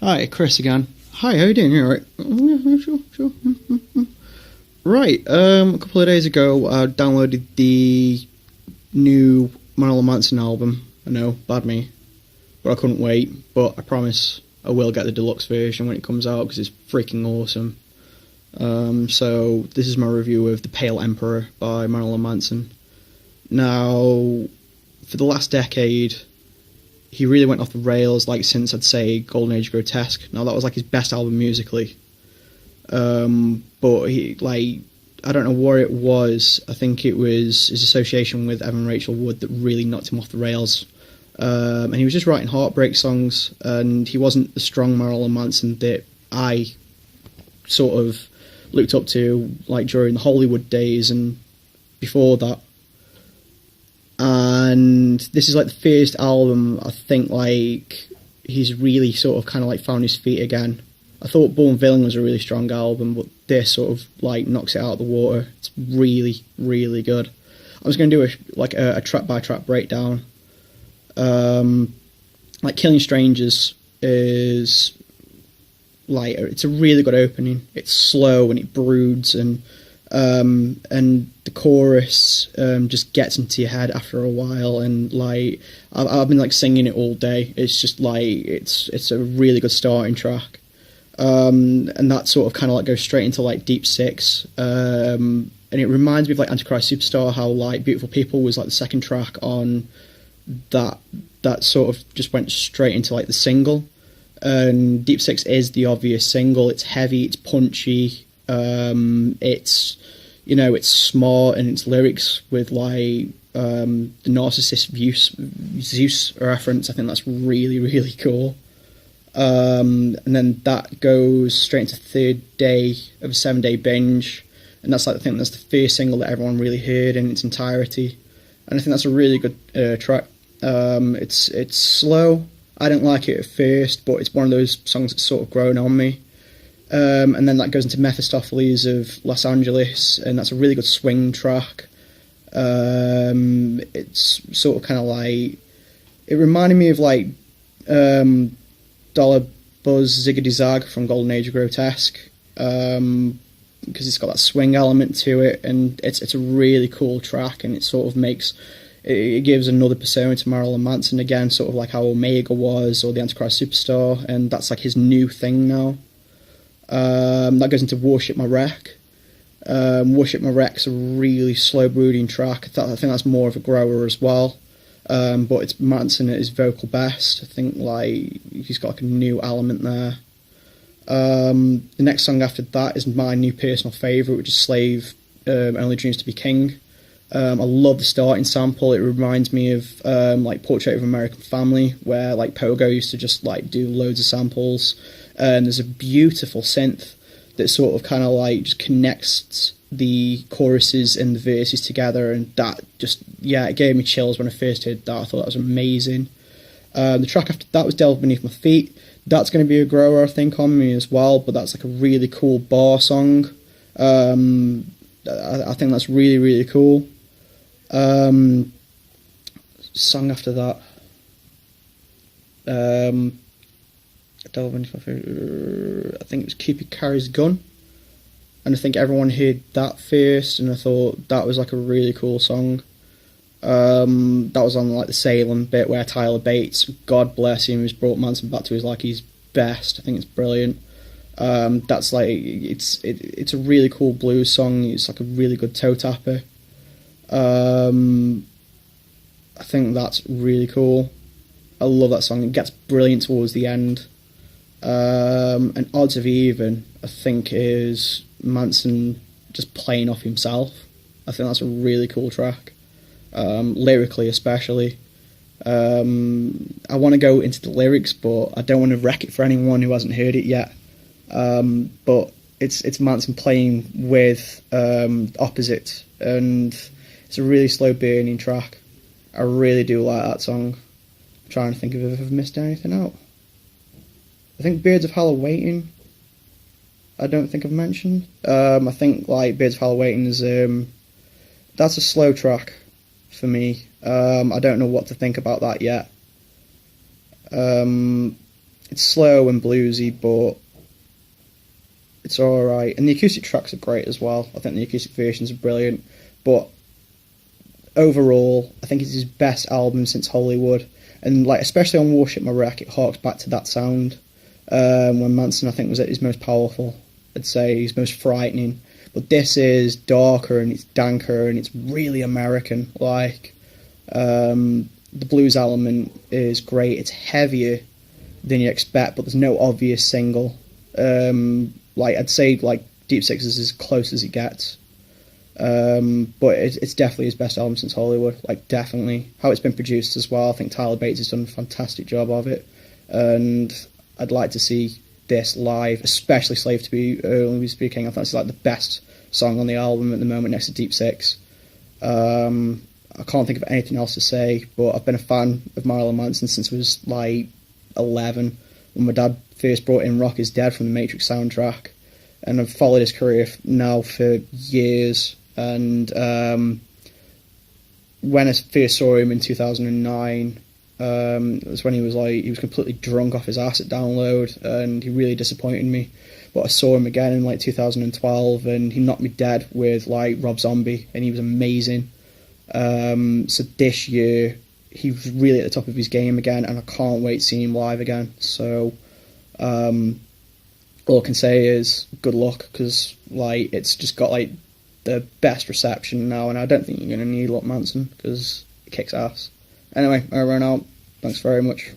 Hi, Chris again. Hi, how you doing? You alright? Yeah, sure. Right, a couple of days ago, I downloaded the new Marilyn Manson album. I know, bad me, but I couldn't wait. But I promise I will get the deluxe version when it comes out because it's freaking awesome. So this is my review of The Pale Emperor by Marilyn Manson. Now, for the last decade, he really went off the rails, like since I'd say Golden Age Grotesque. Now that was like his best album musically. But he, like, I don't know what it was. I think it was his association with Evan Rachel Wood that really knocked him off the rails. And he was just writing heartbreak songs, and he wasn't the strong Marilyn Manson that I sort of looked up to, like during the Hollywood days and before that. And this is like the first album I think like he's really sort of kind of like found his feet again. I thought Born Villain was a really strong album, but this sort of like knocks it out of the water. It's really, really good. I was going to do a track by track breakdown. Like Killing Strangers is like, it's a really good opening. It's slow and it broods, and the chorus just gets into your head after a while, and like I've been like singing it all day. It's just like it's a really good starting track, and that sort of kind of like goes straight into like Deep Six, and it reminds me of like Antichrist Superstar, how like Beautiful People was like the second track on that sort of just went straight into like the single, and Deep Six is the obvious single. It's heavy, it's punchy, it's, you know, it's smart, and its lyrics with like the narcissist Zeus reference, I think that's really, really cool. And then that goes straight into Third Day of a 7-day binge, and that's like, I think that's the first single that everyone really heard in its entirety, and I think that's a really good track. It's slow. I didn't like it at first, but it's one of those songs that's sort of grown on me. And then that goes into Mephistopheles of Los Angeles, and that's a really good swing track. It's sort of kind of like, it reminded me of like Dollar Buzz Ziggity Zag from Golden Age Grotesque, because it's got that swing element to it, and it's a really cool track, and it sort of makes, it gives another persona to Marilyn Manson again, sort of like how Omega was, or the Antichrist Superstar, and that's like his new thing now. That goes into Worship My Wreck. Worship My Wreck's a really slow brooding track. I think that's more of a grower as well, but it's Manson at his vocal best. I think like he's got like a new element there. The next song after that is my new personal favourite, which is Slave Only Dreams to Be King. I love the starting sample. It reminds me of like Portrait of an American Family, where like Pogo used to just like do loads of samples, and there's a beautiful synth that sort of kind of like just connects the choruses and the verses together, and that just, yeah, it gave me chills when I first heard that. I thought that was amazing. The track after that was Delve Beneath My Feet. That's going to be a grower, I think, on me as well, but that's like a really cool bar song. I think that's really, really cool. Song after that, I think it was Cupid Carries a Gun, and I think everyone heard that first, and I thought that was like a really cool song. That was on like the Salem bit where Tyler Bates, God bless him, has brought Manson back to his best. I think it's brilliant. That's like, it's a really cool blues song. It's like a really good toe tapper. I think that's really cool. I love that song. It gets brilliant towards the end. And Odds of Even, I think, is Manson just playing off himself. I think that's a really cool track, lyrically especially. I want to go into the lyrics, but I don't want to wreck it for anyone who hasn't heard it yet. But it's Manson playing with opposite, and it's a really slow burning track. I really do like that song. I'm trying to think if I've missed anything out. I think Birds of Hell Are Waiting, I don't think I've mentioned. I think like Birds of Hell Are Waiting is that's a slow track for me. I don't know what to think about that yet. it's slow and bluesy, but it's alright. And the acoustic tracks are great as well. I think the acoustic versions are brilliant. But overall, I think it's his best album since Hollywood. And like, especially on Worship My Wreck, it harks back to that sound. When Manson, I think, was at his most powerful. I'd say his most frightening. But this is darker and it's danker and it's really American. Like, the blues element is great. It's heavier than you expect, but there's no obvious single. Like, I'd say like Deep Six is as close as it gets. But it's definitely his best album since Hollywood. Like, definitely. How it's been produced as well. I think Tyler Bates has done a fantastic job of it. And I'd like to see this live, especially Slave to Be Only Speaking. I think it's like the best song on the album at the moment next to Deep Six. I can't think of anything else to say, but I've been a fan of Marilyn Manson since I was like 11, when my dad first brought in Rock Is Dead from the Matrix soundtrack. And I've followed his career now for years. And when I first saw him in 2009, it was when he was completely drunk off his ass at Download, and he really disappointed me. But I saw him again in like 2012, and he knocked me dead with like Rob Zombie, and he was amazing. So this year, he was really at the top of his game again, and I can't wait to see him live again. So all I can say is good luck, because like it's just got like the best reception now, and I don't think you're going to need Manson, because it kicks ass. Anyway, I run out. Thanks very much.